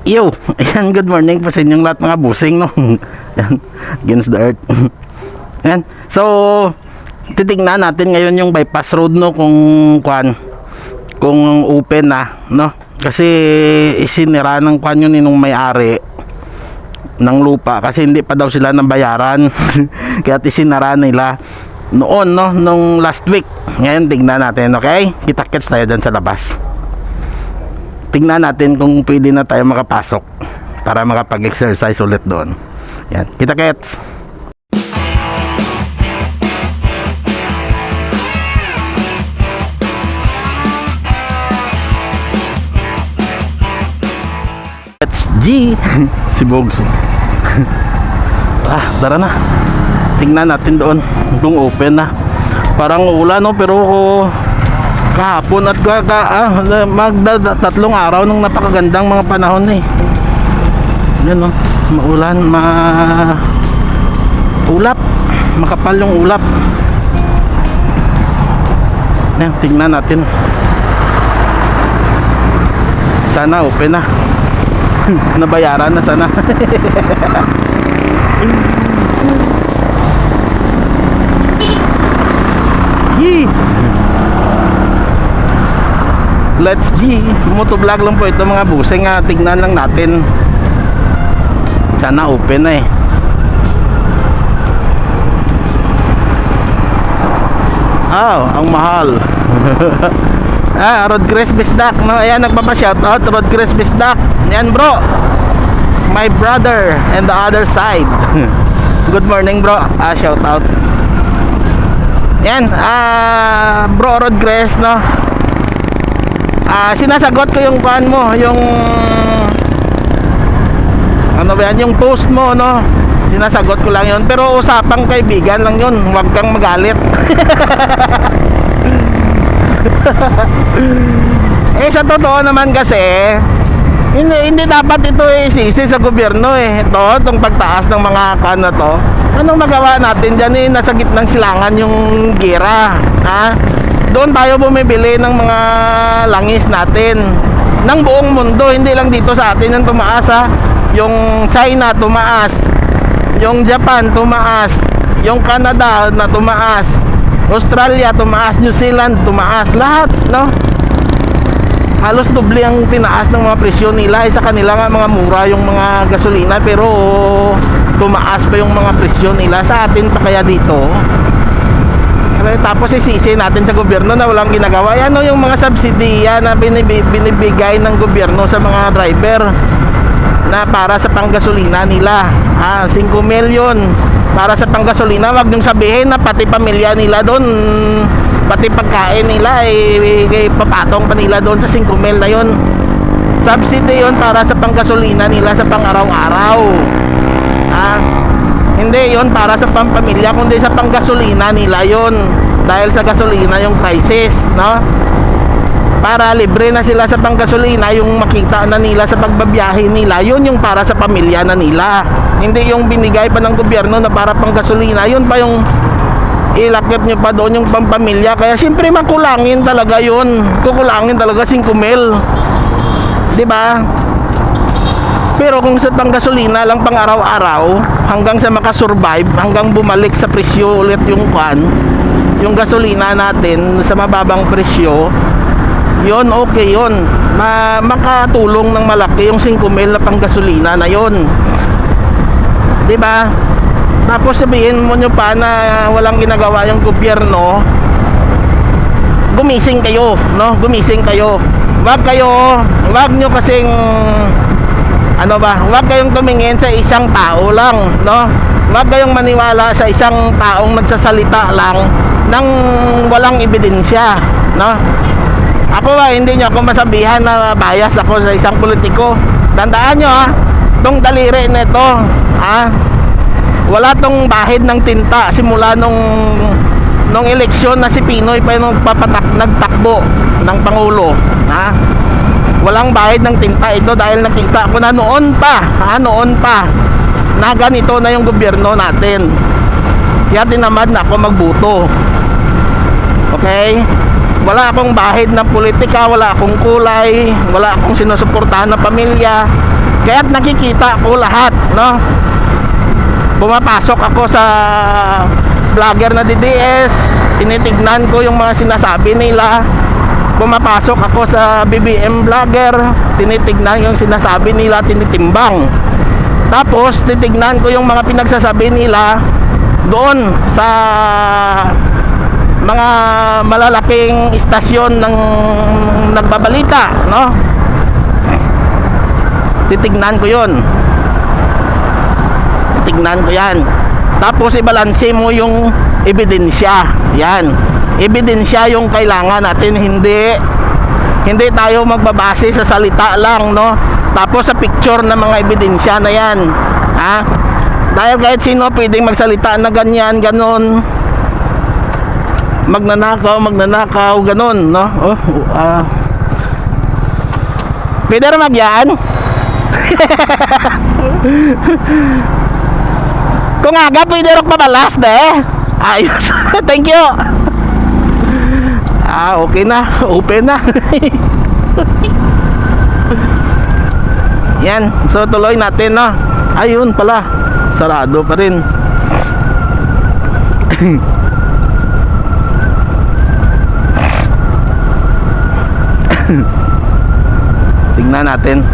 Yo, ayan, good morning po sa inyong lahat mga busing, no? Ayan, against the earth. Ayan, so, titignan natin ngayon yung bypass road, no? Kung open na, no? Kasi isinira ng kwan yun nung may-ari ng lupa kasi hindi pa daw sila nabayaran. Kaya isinara nila noon, no? Nung last week. Ngayon, tignan natin, okay? Kita-kits tayo dyan sa labas. Tingnan natin kung pwede na tayo makapasok para makapag-exercise ulit doon. Yan, kita-kits. Let's G. Si Bogs. Tara na. Tingnan natin doon kung open na. Parang ulan, no, pero kahapon at tatlong araw nung napakagandang mga panahon eh. Yan, no, maulan, ulap, makapal yung ulap. Yan, tingnan natin. Sana open na. Nabayaran na sana. Yee! Let's G. Motovlog lang po ito mga busing, tignan lang natin. Sana open na eh. Ang mahal. Road Chris Bisdak, no? Ayan, nagpapa-shoutout Road Chris Bisdak. Yan bro, my brother and the other side. Good morning bro, shoutout. Yan, bro Road Chris, no? Sinasagot ko yung kuan mo, yung ano ba yan, yung post mo, no? Sinasagot ko lang yun, pero usapang kaibigan lang yun, huwag kang magalit. Sa totoo naman kasi hindi dapat ito isisi sa gobyerno eh. Itong pagtaas ng mga kuan na to, anong magawa natin dyan nasa gitnang silangan yung gira, doon tayo bumibili ng mga langis natin ng buong mundo, hindi lang dito sa atin yung tumaas yung China tumaas, yung Japan tumaas, yung Canada na tumaas, Australia tumaas, New Zealand tumaas, lahat, no? Halos doble ang tinaas ng mga presyo nila. Sa kanila nga mga mura yung mga gasolina, pero tumaas pa yung mga presyo nila. Sa atin pa kaya dito. Tapos isisi natin sa gobyerno na walang ginagawa. Ano yung mga subsidiya na binibigay ng gobyerno sa mga driver na para sa panggasolina nila, 5 milyon para sa panggasolina. Wag niyong sabihin na pati pamilya nila doon, pati pagkain nila papatong pa nila doon sa 5 mil na yun. Subsidy yun para sa panggasolina nila sa pang-araw-araw. Hindi yon para sa pampamilya, kundi sa panggasolina nila yon. Dahil sa gasolina yung crisis, no? Para libre na sila sa panggasolina, yung makita na nila sa pagbabiyahe nila, yun yung para sa pamilya na nila. Hindi yung binigay pa ng gobyerno na para panggasolina, yun pa yung ilakip nyo pa doon yung pampamilya. Kaya siyempre makulangin talaga yun. Kukulangin talaga 5 mil, diba? Pero kung sa panggasolina lang pang araw-araw, hanggang sa makasurvive, hanggang bumalik sa presyo ulit yung yung gasolina natin sa mababang presyo, yon okay yon. Makatulong ng malaki yung 5 mil na panggasolina na yon, diba? Tapos sabihin mo nyo pa na walang ginagawa yung gobyerno. Gumising kayo, no? Gumising kayo. Wag nyo kasing wag kayong tumingin sa isang tao lang, no? Wag kayong maniwala sa isang taong nagsasalita lang nang walang ebidensya, no? Ako hindi nyo ako masabihan na bias ako sa isang politiko. Tandaan nyo tong daliri nito, wala tong bahid ng tinta simula nung eleksyon na si Pinoy pa yung nagtakbo ng Pangulo, walang bahid ng tinta ito, dahil nakita ko na noon pa na ganito na yung gobyerno natin. Kaya tinamad na ako magbuto. Okay? Wala akong bahid ng politika, wala akong kulay, wala akong sinusuportahan na pamilya. Kaya't nakikita ko lahat, no? Pumapasok ako sa vlogger na DDS, tinitignan ko yung mga sinasabi nila. Pumapasok ako sa BBM vlogger, tinitignan yung sinasabi nila, tinitimbang. Tapos titignan ko yung mga pinagsasabi nila doon sa mga malalaking istasyon ng nagbabalita, no? Titignan ko yun. Titignan ko yan. Tapos ibalanse mo yung ebidensya. Yan. Ebidensya yung kailangan natin. Hindi tayo magbabase sa salita lang, no? Tapos sa picture ng mga ebidensya na yan. Ha? Dahil kahit sino pwedeng magsalita na ganyan, ganon. Magnanakaw, ganon, no? Pwede rin magyaan. Kung aga pwede rin pabalas de. Ayos. Thank you. Okay na. Open na. Yan. So tuloy natin, no? Ayun pala. Sarado pa rin. Tignan natin.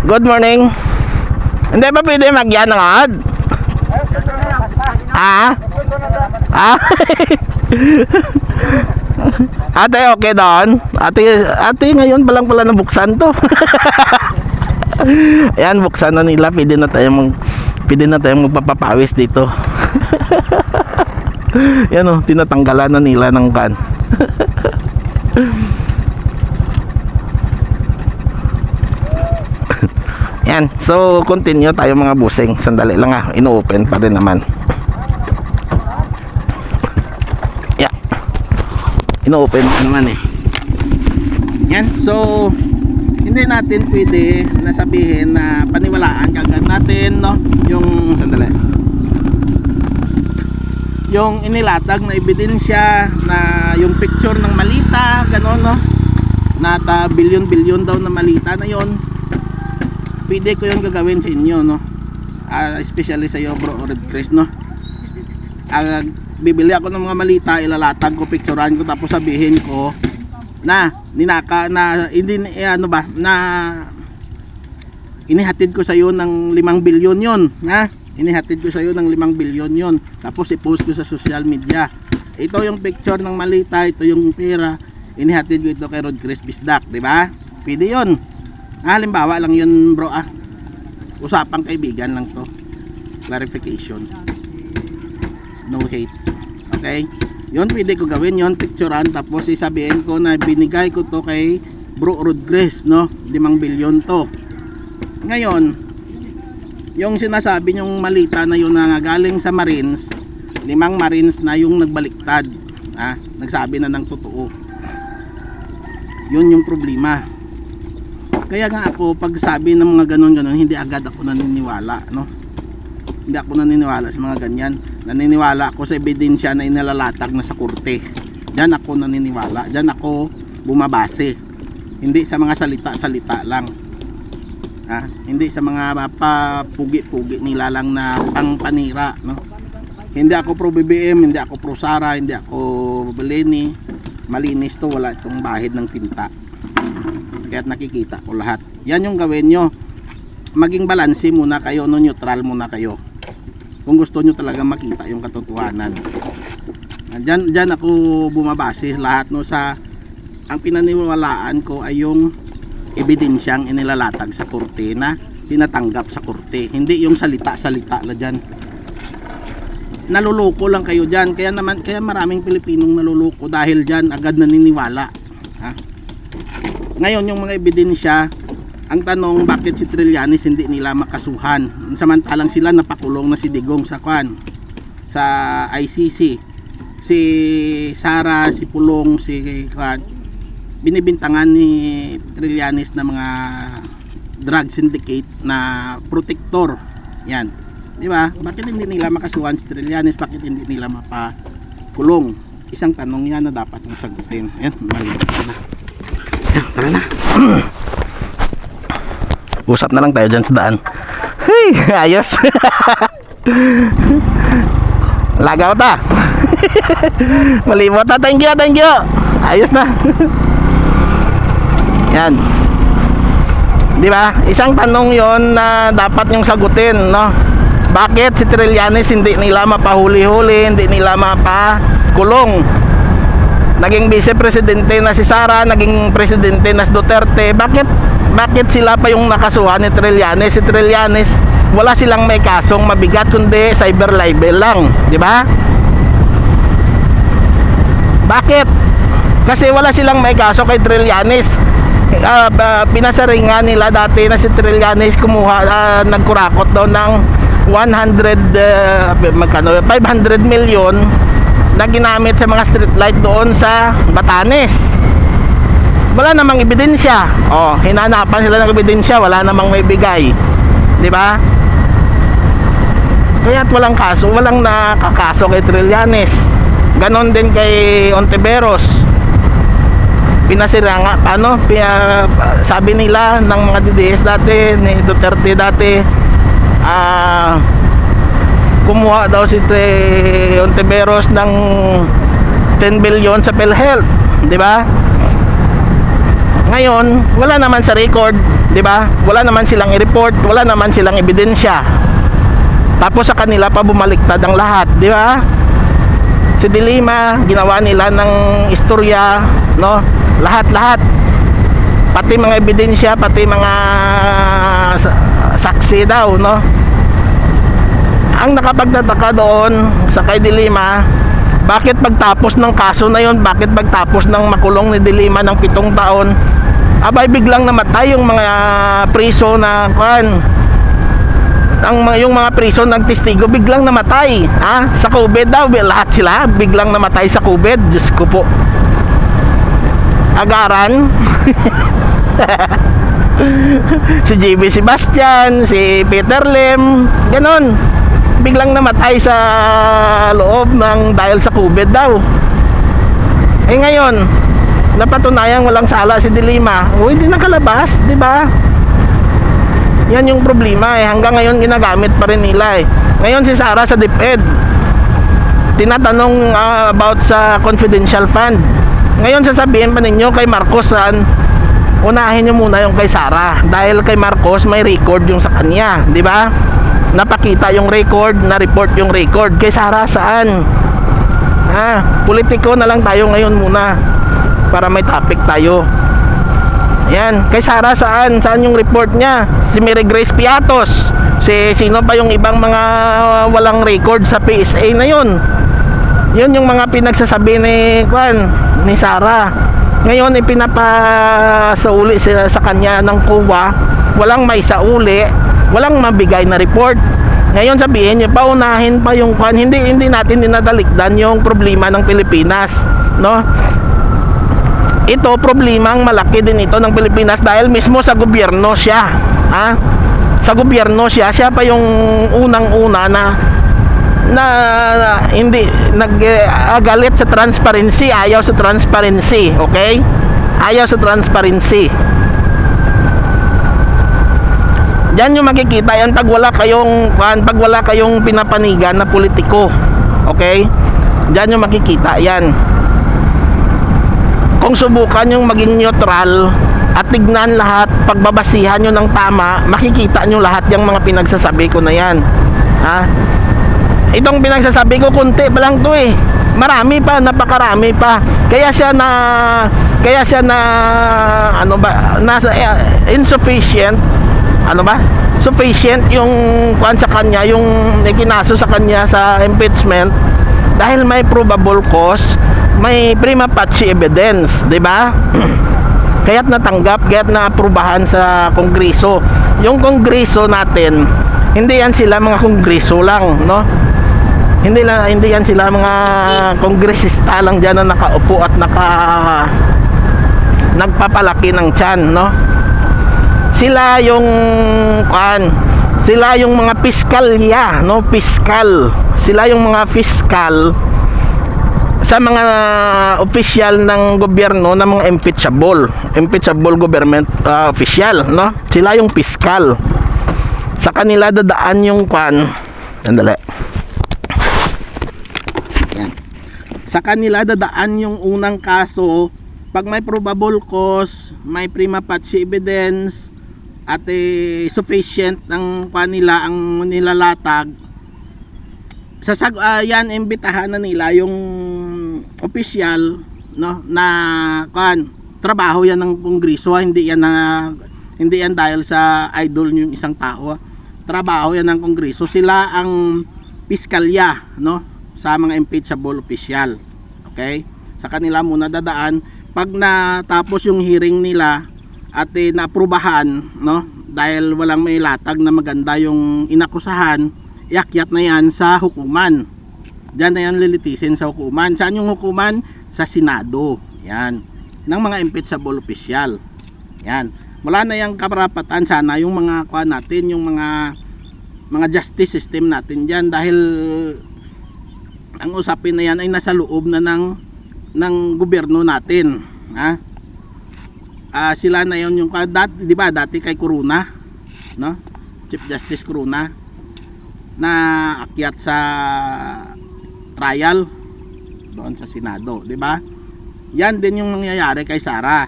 Good morning. Hindi ba pwede magyan ng ad? Ate, okay doon? Ate ngayon palang pala nabuksan to. Ayan, buksan na nila. Pwede na tayong magpapapawis dito. Yan o, tinatanggalan na nila ng kan. Yan, so continue tayo mga busing. Sandali lang ino-open pa rin naman. Yeah. Ino-open pa naman Yan, so hindi natin pwede nasabihin na paniwalaan kagad natin, no? Yung sandali. Yung inilatag na ebidensya na yung picture ng malita, gano'n, no? Nata bilyon-bilyon daw na malita na yon. Pwede ko yung gagawin sa inyo, no? Especially sa iyo, bro, Red Chris, no? Bibili ako ng mga malita, ilalatag ko, picturean ko, tapos sabihin ko na hindi na inihatid ko sa iyo ng 5 bilyon yon, ha? Inihatid ko sa iyo ng 5 bilyon yon, tapos i-post ko sa social media. Ito yung picture ng malita, ito yung pera, inihatid ko ito kay Rod Chris Bisdak, di ba? Pwede yon. Halimbawa lang yun, bro, usapang kaibigan lang to, clarification, no hate, okay? Yun, pwede ko gawin yun, picturean, tapos isabihin ko na binigay ko to kay bro Rod Chris, no? 5 bilyon to. Ngayon, yung sinasabi nyong malita na yun na galing sa Marines, 5 Marines na yung nagbaliktad, nagsabi na ng totoo. Yun yung problema. Kaya nga ako, pag sabi ng mga ganon-ganon, hindi agad ako naniniwala, no? Hindi ako naniniwala sa mga ganyan. Naniniwala ako sa ebidensya na inalalatag na sa korte. Diyan ako naniniwala. Diyan ako bumabase. Hindi sa mga salita-salita lang. Hindi sa mga papugi-pugi nila lang na pangpanira, no? Hindi ako pro BBM, hindi ako pro Sara, hindi ako Beleni. Malinis to, wala itong bahid ng tinta. Kaya't nakikita ko lahat. Yan yung gawin nyo. Maging balanse muna kayo, no? Neutral muna kayo. Kung gusto nyo talaga makita yung katotohanan. Diyan ako bumabase lahat, no? Sa ang pinaniwalaan ko ay yung ebidensyang inilalatag sa korte na tinatanggap sa korte. Hindi yung salita-salita na dyan. Naluloko lang kayo dyan. Kaya maraming Pilipinong naluloko dahil dyan agad naniniwala. Ngayon yung mga ebidensya, ang tanong bakit si Trillanes hindi nila makasuhan, samantalang sila napakulong na si Digong sa ICC, si Sara, si Pulong, si binibintangan ni Trillanes na mga drug syndicate na protector. Yan, di ba? Bakit hindi nila makasuhan si Trillanes? Bakit hindi nila kulong. Isang tanong yan na dapat mong sagutin. Ayan, malibot na. Ayan, tara na. Usap na lang tayo dyan sa daan. Hey, ayos. Lagaw ta. Malibot na. Thank you, thank you. Ayos na. Yan. Di ba? Isang tanong yon na dapat yung sagutin, no? Bakit si Trillanes hindi nila mapahuli-huli, hindi nila mapakulong? Naging vice-presidente na si Sara, naging presidente na si Duterte. Bakit sila pa yung nakasuhan ni Trillanes? Si Trillanes, wala silang may kasong mabigat kundi cyber libel lang, di ba? Bakit? Kasi wala silang may kaso kay Trillanes. Pinasaringan nila dati na si Trillanes nagkurakot daw ng 500 million na ginamit sa mga street light doon sa Batanes. Wala namang ebidensya. Hinanapan sila ng ebidensya, wala namang may bigay. 'Di ba? Kaya't walang kaso, walang nakakaso kay Trillanes. Ganon din kay Ontiveros. Pinasira nga, sabi nila ng mga DDS dati, ni Duterte dati, kumuha daw si Ontiveros ng 10 billion sa PhilHealth, di ba? Ngayon, wala naman sa record, di ba? Wala naman silang i-report, wala naman silang ebidensya. Tapos sa kanila pa bumaliktad ang lahat, di ba? Si Dilima, ginawa nila ng istorya, no? Lahat-lahat. Pati mga ebidensya, pati mga saksi daw, no? Ang nakapagtataka doon sa kay Dilima, bakit pagtapos ng kaso na yon, bakit pagtapos ng makulong ni Dilima ng 7 taon, abay biglang namatay yung mga priso na yung mga priso nagtestigo biglang namatay, sa COVID daw, lahat sila biglang namatay sa COVID. Diyos ko po, agaran. Si JB Sebastian, si Peter Lim, ganon, biglang namatay sa loob ng dahil sa COVID daw. Ngayon napatunayan walang sala si Dilima, hindi nakalabas, di ba? Yan yung problema hanggang ngayon ginagamit pa rin nila Ngayon si Sara sa DepEd tinatanong about sa confidential fund. Ngayon sasabihin pa ninyo kay Marcos, unahin nyo muna yung kay Sara dahil kay Marcos may record yung sa kanya, di ba? Napakita yung record, na-report yung record. Kay Sara saan? Politiko na lang tayo ngayon muna para may topic tayo. Yan, kay Sara saan yung report niya? Si Mary Grace Piatos, sino pa yung ibang mga walang record sa PSA na yun? Yun yung mga pinagsasabi ni Sara. Ngayon ipinapasauli sa kanya ng COA, walang may sauli, walang mabigay na report. Ngayon sabihin niyo paunahin pa yung hindi natin dinadalikdan yung problema ng Pilipinas, no? Ito problemang malaki din ito ng Pilipinas dahil mismo sa gobyerno siya, sa gobyerno siya pa yung unang-una na hindi nagagalit sa transparency, ayaw sa transparency, okay? Ayaw sa transparency. Diyan yung makikita yan pag wala kayong pinapanigan na politiko, okay? Diyan yung makikita yan. Kung subukan yung maging neutral at tignan lahat, pagbabasihan nyo ng tama, makikita nyo lahat yung mga pinagsasabi ko na yan. Itong pinagsasabi ko, konti pa lang to marami pa, napakarami pa. Kaya siya na insufficient, sufficient yung sa kanya, yung ikinaso sa kanya sa impeachment dahil may probable cause, may prima facie evidence, di ba? Kaya't natanggap, kaya't naaprubahan sa Kongreso. Yung Kongreso natin, hindi yan sila mga Kongreso lang, no? Hindi yan sila mga kongresista lang dyan na nakaupo at nagpapalaki ng tiyan, no? Sila yung mga piskalya, no? Piskal. Sila yung mga fiskal sa mga opisyal ng gobyerno ng mga impeachable government official, no? Sila yung piskal. Sa kanila dadaan yung sandali. Yan. Sa kanila dadaan yung unang kaso pag may probable cause, may prima facie evidence at sufficient ng kanila ang nilalatag. Yan imbitahan na nila yung opisyal, no, na trabaho yan ng kongreso, hindi yan dahil sa idol yung isang tao. Trabaho yan ng kongreso, sila ang piskalya, no, sa mga impeachable official. Okay, sa kanila muna dadaan. Pag natapos yung hearing nila at naaprubahan, no, dahil walang may latag na maganda yung inakusahan, iakyat na yan sa hukuman. Diyan na yan lilitisin sa hukuman. Saan yung hukuman? Sa Senado. Yan. Ng mga impeachable official. Yan. Wala na yung karapatan sana yung mga natin, yung mga justice system natin diyan, dahil ang usapin na yan ay nasa loob na ng gobyerno natin. Ha? Sila na yon yung di ba dati kay Corona, no? Chief Justice Corona na akyat sa trial doon sa Senado, di ba? Yan din yung nangyayari kay Sara.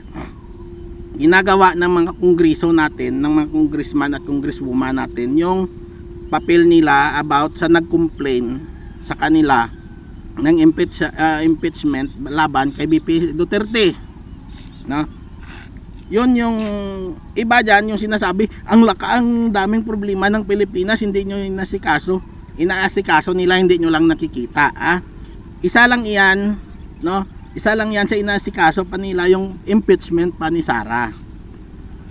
Ginagawa ng mga kongreso natin, ng mga congressman at congresswoman natin yung papel nila about sa nag-complain sa kanila ng impeachment laban kay BP Duterte, no? Yun yung iba dyan yung sinasabi, ang daming problema ng Pilipinas, hindi nyo inaasikaso nila, hindi nyo lang nakikita. Isa lang iyan, no? Isa lang yan sa inaasikaso pa nila, yung impeachment pa ni Sara.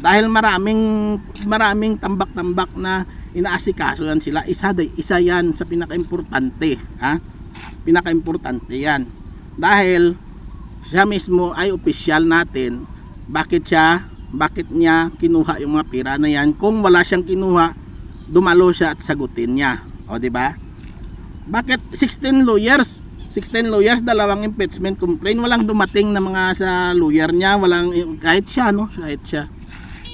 Dahil maraming tambak-tambak na inaasikaso yan sila. Isa yan sa pinaka-importante. Pinaka-importante yan. Dahil siya mismo ay opisyal natin. Bakit niya kinuha yung mga pira na yan? Kung wala siyang kinuha, dumalo siya at sagutin niya. O, di ba? Bakit 16 lawyers, dalawang impeachment complaint, walang dumating na mga sa lawyer niya, kahit siya, no? Kahit siya.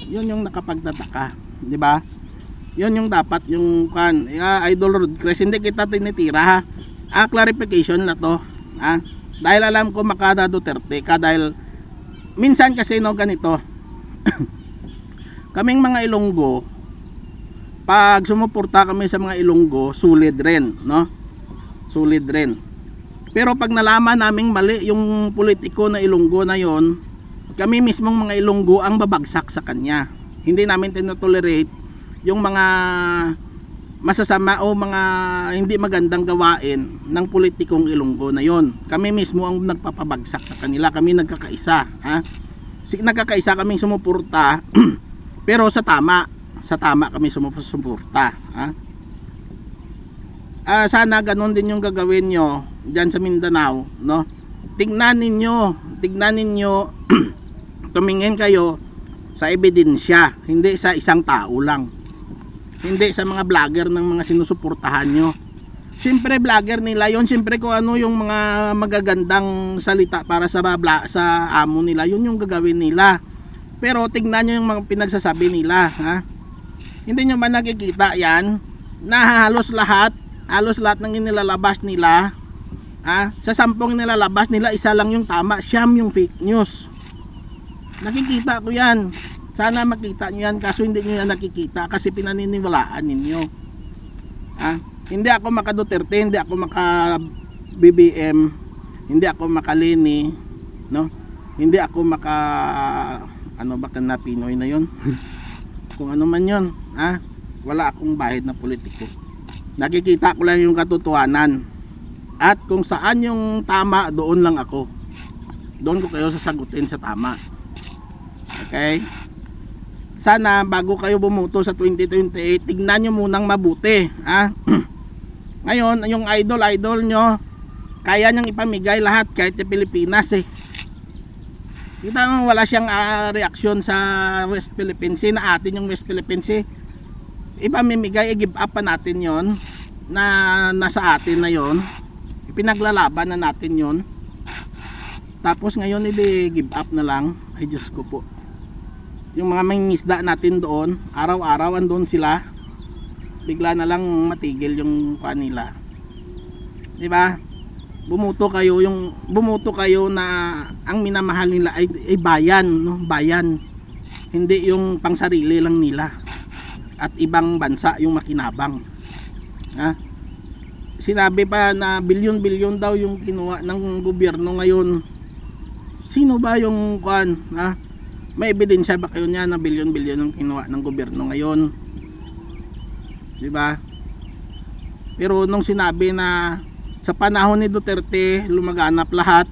Yun yung nakapagtataka, di ba? Yun yung dapat yung Idol Rodcrest, hindi kita tinitira, ha? Clarification na to, ha? Dahil alam ko makada Duterte ka, dahil minsan kasi no ganito kaming mga Ilonggo, pag sumuporta kami sa mga Ilonggo, sulit rin, no? Sulit rin. Pero pag nalaman naming mali yung politiko na Ilonggo na yon, kami mismong mga Ilonggo ang babagsak sa kanya. Hindi namin tinotolerate yung mga masasama o mga hindi magandang gawain ng politikong Ilonggo na yon. Kami mismo ang nagpapabagsak sa kanila. Kami nagkakaisa, ha? Nagkakaisa kaming sumuporta pero sa tama kami sumuporta, ha? Sana ganun din yung gagawin nyo diyan sa Mindanao, no? Tignan ninyo tumingin kayo sa ebidensya, hindi sa isang tao lang, hindi sa mga vlogger ng mga sinusuportahan nyo. Siyempre vlogger nila yon, siyempre kung ano yung mga magagandang salita para sa amo nila, yun yung gagawin nila. Pero tignan nyo yung mga pinagsasabi nila, ha? Hindi nyo ba nakikita yan na halos lahat ng inilalabas nila, ha? Sa 10 nilalabas nila, isa lang yung tama, siyam yung fake news. Nakikita ko yan. Sana makita nyo yan, kaso hindi nyo yan nakikita kasi pinaniniwalaan ninyo, ha? Hindi ako maka Duterte, hindi ako maka BBM, hindi ako maka Leni, no? Hindi ako maka na Pinoy na yon. Kung ano man yon, ha? Wala akong bahid na politiko. Nakikita ko lang yung katotohanan. At kung saan yung tama, doon lang ako. Doon ko kayo sasagutin sa tama. Okay? Sana bago kayo bumuto sa 2028, tignan nyo munang mabuti, ha? Ngayon, yung idol nyo, kaya niyang ipamigay lahat kahit sa Pilipinas, eh. Kita mo, wala siyang reaksyon sa West Philippines Sea, na atin yung West Philippines Sea. Ipamimigay, i-give up pa natin yon, na nasa atin na yon. Ipinaglalaban na natin yon. Tapos ngayon give up na lang. Ay Diyos ko po. Yung mga mangingisda natin doon, araw-araw andun sila. Bigla na lang matigil yung kanila. 'Di ba? Bumuto kayo na ang minamahal nila ay bayan, no? Bayan. Hindi yung pangsarili lang nila. At ibang bansa yung makinabang. Ha? Sinabi pa na bilyon-bilyon daw yung kinuha ng gobyerno ngayon. Sino ba yung kuan, ha? May ebidensya ba kayo niya na bilyon-bilyon yung kinuha ng gobyerno ngayon? 'Di ba? Pero nung sinabi na sa panahon ni Duterte lumaganap lahat,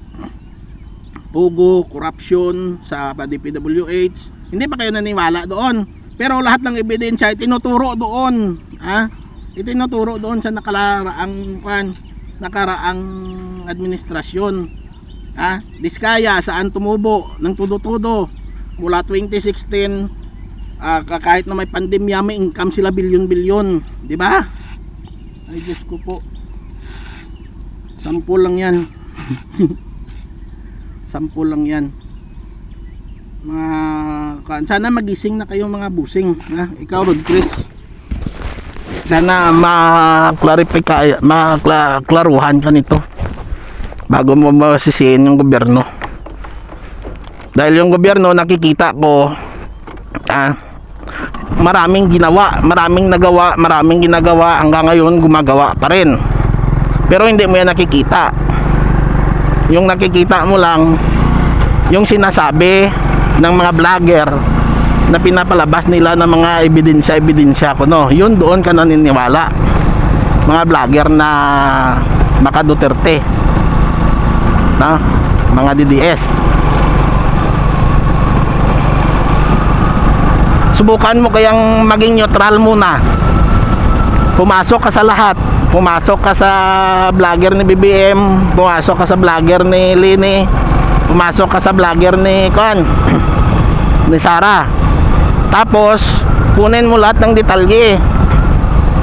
pugo, korupsyon sa DPWH, hindi pa kayo naniwala doon. Pero lahat ng ebidensya itinuturo doon, ha? Itinuturo doon sa nakaraang administrasyon, ha? Diskaya saan tumubo ng tudo-tudo mula 2016, kahit na may pandemya may income sila bilyon-bilyon, di ba? Ay Diyos ko po. Sampul lang yan. Sampul lang yan. Sana magising na kayo mga busing, ha? Ikaw Rod Chris, sana maklaruhan ka nito bago mo masisihin yung gobyerno. Dahil yung gobyerno nakikita ko maraming ginawa, maraming nagawa, maraming ginagawa, hanggang ngayon gumagawa pa rin. Pero hindi mo yan nakikita. Yung nakikita mo lang yung sinasabi ng mga vlogger na pinapalabas nila ng mga ebidensya ko, no? Yun doon ka naniniwala. Mga vlogger na Maka Duterte, no? Mga DDS. Subukan mo kayang maging neutral muna. Pumasok ka sa lahat. Pumasok ka sa vlogger ni BBM, pumasok ka sa vlogger ni Lini, pumasok ka sa vlogger ni ni Sara. Tapos kunin mo lahat ng detalye.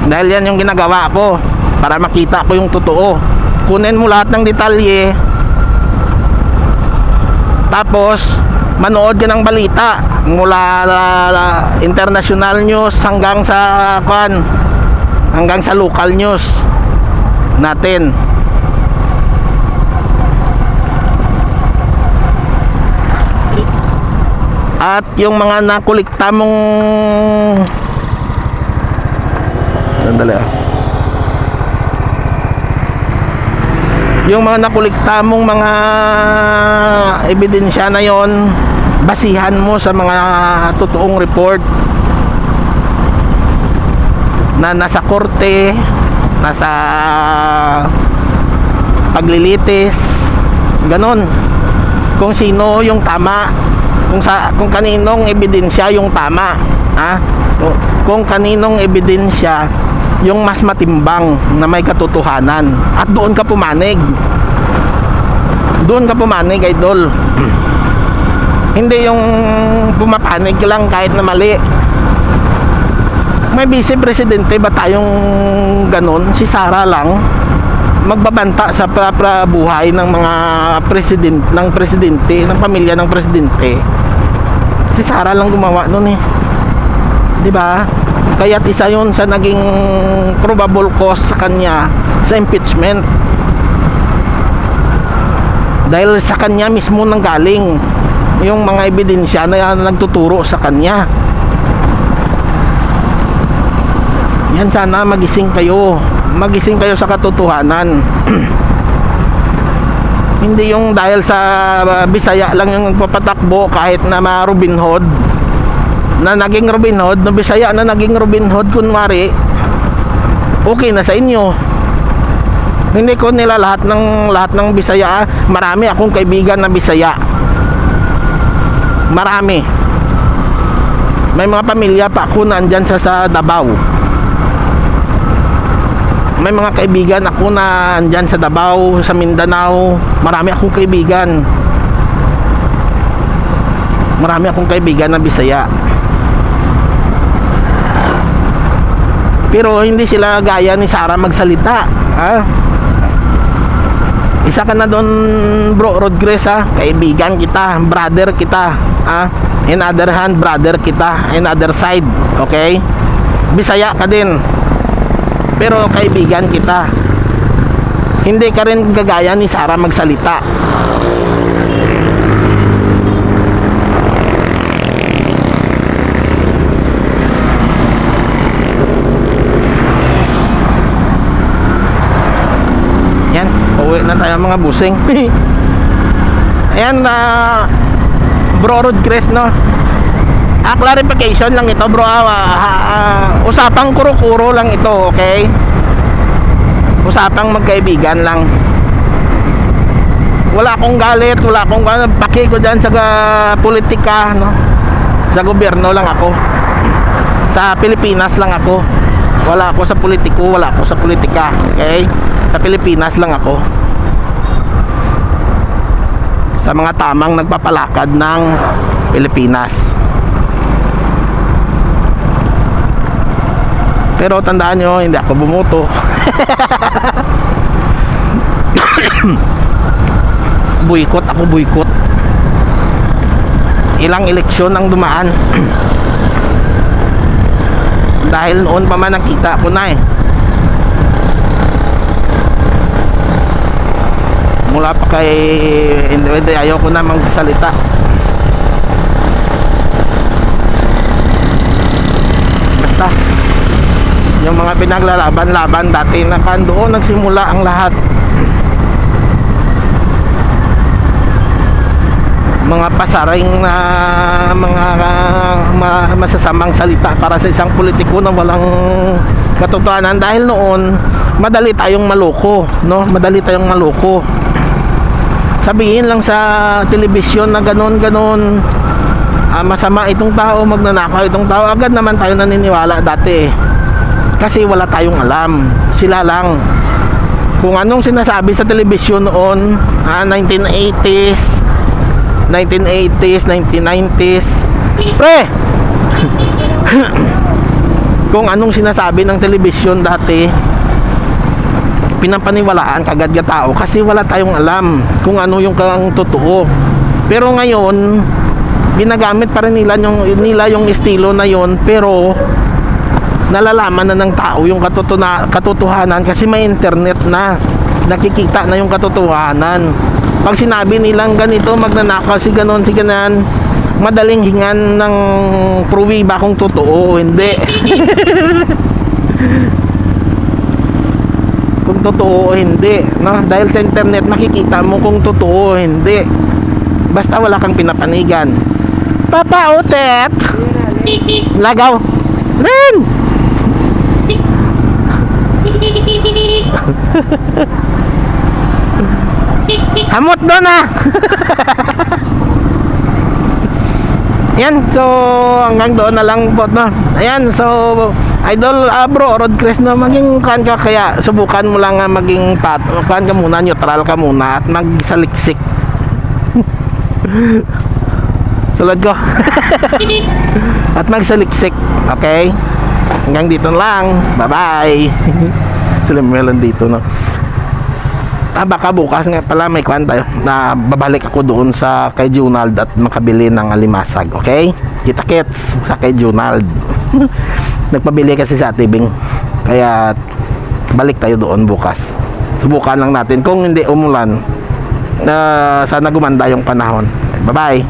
Dahil yan yung ginagawa ko para makita ko yung totoo. Kunin mo lahat ng detalye. Tapos manood ka ng balita mula international news hanggang sa hanggang sa local news natin. At yung mga nakulikta mong yung mga nakulikta mong mga ebidensya na yon, basihan mo sa mga totoong report na nasa korte, nasa paglilitis, ganon. Kung sino yung tama, kung kaninong ebidensya yung tama, ha? Kung kaninong ebidensya yung mas matimbang na may katotohanan, at doon ka pumanig. Doon ka pumanig, idol. Hindi yung pumapanig lang kahit na mali. May vice presidente ba tayong ganon? Si Sara lang magbabanta sa buhay ng mga presidente, ng pamilya ng presidente. Si Sara lang gumawa nun eh. 'Di ba? Kaya't isa 'yon sa naging probable cause sa kanya sa impeachment. Dahil sa kanya mismo nanggaling yung mga ebidensya na nagtuturo sa kanya. Yan, sana magising kayo sa katotohanan. Hindi yung dahil sa Bisaya lang yung papatakbo kahit na Robin Hood na naging Robin Hood, no, Bisaya na naging Robin Hood, kunwari okay na sa inyo. Hindi ko nila lahat ng Bisaya. Marami akong kaibigan na Bisaya, marami. May mga pamilya pa ako na andyan sa Davao. May mga kaibigan ako na andyan sa Davao, sa Mindanao. Marami akong kaibigan. Marami akong kaibigan na Bisaya. Pero hindi sila gaya ni Sara magsalita, ha? Isa ka na doon, bro Rodgres, ha. Kaibigan kita, brother kita, ha. In other hand, brother kita, in other side, okay? Bisaya ka din, pero kaibigan kita. Hindi ka rin gagaya ni Sara magsalita. Yan, uwi na tayo mga busing. Ayan, bro Rodgres, no? Clarification lang ito, bro. Usapang kuro-kuro lang ito, okay? Usapang magkaibigan lang. Wala akong galit, wala akong paki ko dyan sa politika, no? Sa gobyerno lang ako. Sa Pilipinas lang ako. Wala ako sa politiko, wala ako sa politika, okay? Sa Pilipinas lang ako. Sa mga tamang nagpapalakad ng Pilipinas. Pero tandaan nyo, hindi ako bumuto. Boycott ako, boycott. Ilang eleksyon ang dumaan. Dahil noon pa man nakita ko na eh. Mula pa kay hindi ayaw ko na magsalita. Basta yung mga pinaglalaban-laban dati na doon nagsimula ang lahat. Mga pasaring na mga masasamang salita para sa isang politiko na walang katotohanan, dahil noon madali tayong maloko, no? Madali tayong maloko. Sabihin lang sa telebisyon na ganon masama itong tao, magnanakaw itong tao, agad naman tayo naniniwala dati. Kasi wala tayong alam. Sila lang. Kung anong sinasabi sa telebisyon noon, 1980s, 1990s, pre! Kung anong sinasabi ng telebisyon dati, pinapaniwalaan kagad ga tao kasi wala tayong alam kung ano yung totoo. Pero ngayon, ginagamit pa rin nila yung estilo na yon, pero nalalaman na ng tao yung katotohanan kasi may internet na, nakikita na yung katotohanan. Pag sinabi nilang ganito, magnanakaw si ganon, si ganan, madaling hingan ng pruwiba kung totoo o hindi. Kung totoo o hindi, no? Dahil sa internet makikita mo kung totoo o hindi. Basta wala kang pinapanigan. Papa Otet, lagaw Ren. Hamot doon ah. Yan, so hanggang doon na lang po, no? Ayan, so idol, bro Rodgres, na maging kan ka, kaya subukan mo lang maging kan ka muna, neutral ka muna at magsaliksik. Sulod ko. At magsaliksik, okay? Hanggang dito lang. Bye-bye. Sila meron dito, no? Baka bukas nga pala may kwan tayo na babalik ako doon sa kay Junald at makabili ng alimasag, okay? Kita-kits sa kay Junald. Nagpabili kasi sa Atibing, kaya balik tayo doon bukas. Subukan lang natin kung hindi umulan, sana gumanda yung panahon. Bye bye.